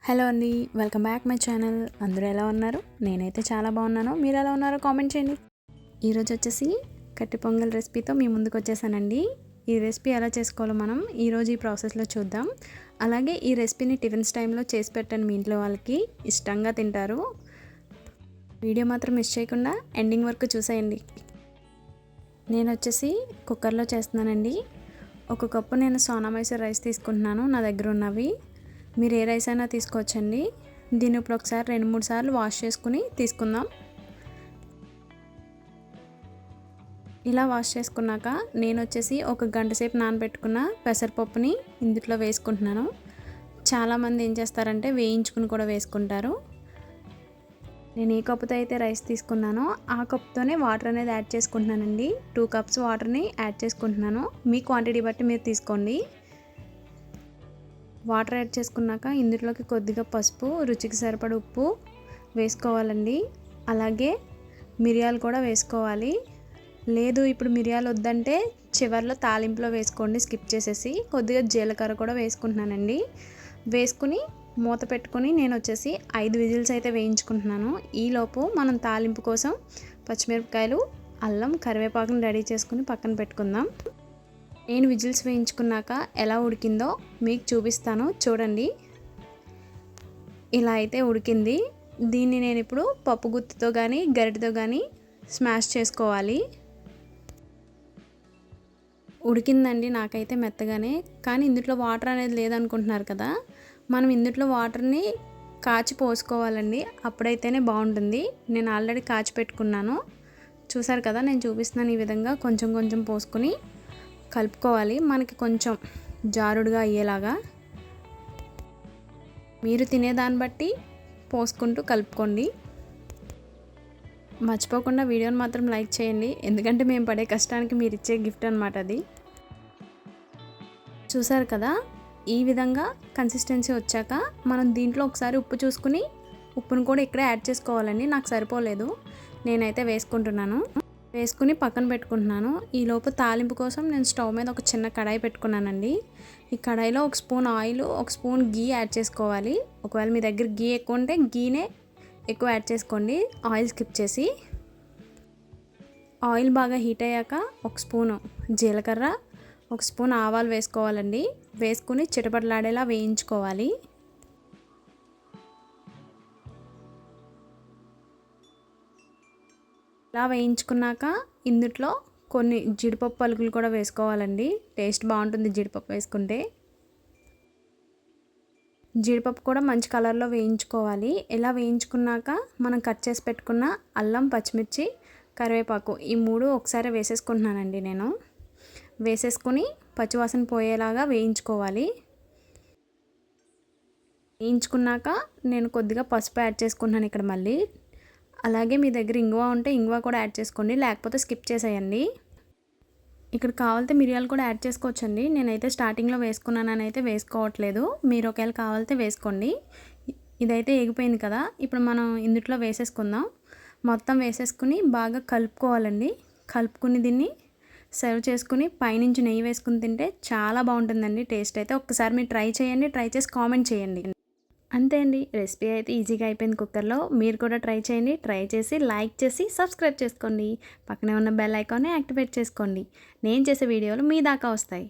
Hello అండి, welcome back my channel. అందరూ ఎలా ఉన్నారు? నేనైతే చాలా బాగున్నాను. మీరు ఎలా ఉన్నారో కామెంట్ చేయండి. ఈరోజు వచ్చేసి కట్టి పొంగల్ రెసిపీతో మీ ముందుకు వచ్చేసానండి. ఈ రెసిపీ ఎలా చేసుకోవాలో మనం ఈరోజు ఈ ప్రాసెస్లో చూద్దాం. అలాగే ఈ రెసిపీని టిఫిన్స్ టైంలో చేసి పెట్టండి, మీ ఇంట్లో వాళ్ళకి ఇష్టంగా తింటారు. వీడియో మాత్రం మిస్ చేయకుండా ఎండింగ్ వరకు చూసేయండి. నేను వచ్చేసి కుక్కర్లో చేస్తున్నానండి. ఒక కప్పు నేను సోనా మైసూర్ రైస్ తీసుకుంటున్నాను, నా దగ్గర ఉన్నవి. మీరు ఏ రైస్ అయినా తీసుకోవచ్చండి. దీన్ని ఇప్పుడు ఒకసారి 2-3 సార్లు వాష్ చేసుకుని తీసుకుందాం. ఇలా వాష్ చేసుకున్నాక నేను వచ్చేసి 1 గంట సేపు నానబెట్టుకున్న పెసరపప్పుని ఇందులో వేసుకుంటున్నాను. చాలామంది ఏం చేస్తారంటే వేయించుకుని కూడా వేసుకుంటారు. నేను ఏ కప్పుతో అయితే రైస్ తీసుకున్నానో ఆ కప్తోనే వాటర్ అనేది యాడ్ చేసుకుంటున్నానండి. 2 కప్స్ వాటర్ని యాడ్ చేసుకుంటున్నాను. మీ క్వాంటిటీ బట్టి మీరు తీసుకోండి. వాటర్ యాడ్ చేసుకున్నాక ఇందులోకి కొద్దిగా పసుపు, రుచికి సరిపడ ఉప్పు వేసుకోవాలండి. అలాగే మిరియాలు కూడా వేసుకోవాలి. లేదు ఇప్పుడు మిరియాలు వద్దంటే చివర్లో తాలింపులో వేసుకోండి, స్కిప్ చేసేసి. కొద్దిగా జీలకర్ర కూడా వేసుకుంటున్నానండి. వేసుకుని మూత పెట్టుకుని నేను వచ్చేసి 5 విజిల్స్ అయితే వేయించుకుంటున్నాను. ఈలోపు మనం తాలింపు కోసం పచ్చిమిరపకాయలు, అల్లం, కరివేపాకుని రెడీ చేసుకుని పక్కన పెట్టుకుందాం. నేను విజిల్స్ వేయించుకున్నాక ఎలా ఉడికిందో మీకు చూపిస్తాను, చూడండి. ఇలా అయితే ఉడికింది. దీన్ని నేను ఇప్పుడు పప్పు గుత్తితో కానీ గరిటెతో కానీ స్మాష్ చేసుకోవాలి. ఉడికిందండి నాకైతే మెత్తగానే. కానీ ఇందులో వాటర్ అనేది లేదనుకుంటున్నారు కదా, మనం ఇందులో వాటర్ని కాచి పోసుకోవాలండి, అప్పుడైతేనే బాగుంటుంది. నేను ఆల్రెడీ కాచి పెట్టుకున్నాను, చూసారు కదా. నేను చూపిస్తున్నాను, ఈ విధంగా కొంచెం కొంచెం పోసుకొని కలుపుకోవాలి. మనకి కొంచెం జారుడుగా అయ్యేలాగా మీరు తినేదాన్ని బట్టి పోసుకుంటూ కలుపుకోండి. మర్చిపోకుండా వీడియోని మాత్రం లైక్ చేయండి, ఎందుకంటే మేము పడే కష్టానికి మీరు ఇచ్చే గిఫ్ట్ అనమాట అది. చూసారు కదా, ఈ విధంగా కన్సిస్టెన్సీ వచ్చాక మనం దీంట్లో ఒకసారి ఉప్పు చూసుకుని ఉప్పును కూడా ఇక్కడే యాడ్ చేసుకోవాలండి. నాకు సరిపోలేదు, నేనైతే వేసుకుంటున్నాను. వేసుకుని పక్కన పెట్టుకుంటున్నాను. ఈలోపు తాలింపు కోసం నేను స్టవ్ మీద ఒక చిన్న కడాయి పెట్టుకున్నానండి. ఈ కడాయిలో 1 స్పూన్ ఆయిల్, 1 స్పూన్ గీ యాడ్ చేసుకోవాలి. ఒకవేళ మీ దగ్గర గీ ఎక్కువ ఉంటే గీనే ఎక్కువ యాడ్ చేసుకోండి, ఆయిల్ స్కిప్ చేసి. ఆయిల్ బాగా హీట్ అయ్యాక 1 స్పూను జీలకర్ర, 1 స్పూన్ ఆవాలు వేసుకోవాలండి. వేసుకుని చిటపటలాడేలా వేయించుకోవాలి. ఇలా వేయించుకున్నాక ఇందులో కొన్ని జీడిపప్పు పలుకులు కూడా వేసుకోవాలండి. టేస్ట్ బాగుంటుంది జీడిపప్పు వేసుకుంటే. జీడిపప్పు కూడా మంచి కలర్లో వేయించుకోవాలి. ఇలా వేయించుకున్నాక మనం కట్ చేసి పెట్టుకున్న అల్లం, పచ్చిమిర్చి, కరివేపాకు ఈ 3 ఒకసారి వేసేసుకుంటున్నానండి నేను. వేసేసుకుని పచ్చివాసన పోయేలాగా వేయించుకోవాలి. వేయించుకున్నాక నేను కొద్దిగా పసుపు యాడ్ చేసుకుంటున్నాను ఇక్కడ మళ్ళీ. అలాగే మీ దగ్గర ఇంగువ ఉంటే ఇంగువ కూడా యాడ్ చేసుకోండి, లేకపోతే స్కిప్ చేసేయండి. ఇక్కడ కావాలితే మిరియాలు కూడా యాడ్ చేసుకోవచ్చండి. నేనైతే స్టార్టింగ్లో వేసుకున్నానని అయితే వేసుకోవట్లేదు, మీరు ఒకవేళ కావాలితే వేసుకోండి. ఇదైతే ఎగిపోయింది కదా, ఇప్పుడు మనం ఇందులో వేసేసుకుందాం. మొత్తం వేసేసుకుని బాగా కలుపుకోవాలండి. కలుపుకుని దీన్ని సర్వ్ చేసుకుని పైనుంచి నెయ్యి వేసుకుని తింటే చాలా బాగుంటుందండి టేస్ట్ అయితే. ఒక్కసారి మీరు ట్రై చేయండి, ట్రై చేసి కామెంట్ చేయండి. అంతే అండి, రెసిపీ అయితే ఈజీగా అయిపోయింది కుక్కర్లో. మీరు కూడా ట్రై చేయండి. ట్రై చేసి లైక్ చేసి సబ్స్క్రైబ్ చేసుకోండి. పక్కనే ఉన్న బెల్ ఐకాన్ని యాక్టివేట్ చేసుకోండి. నేను చేసే వీడియోలు మీ దాకా వస్తాయి.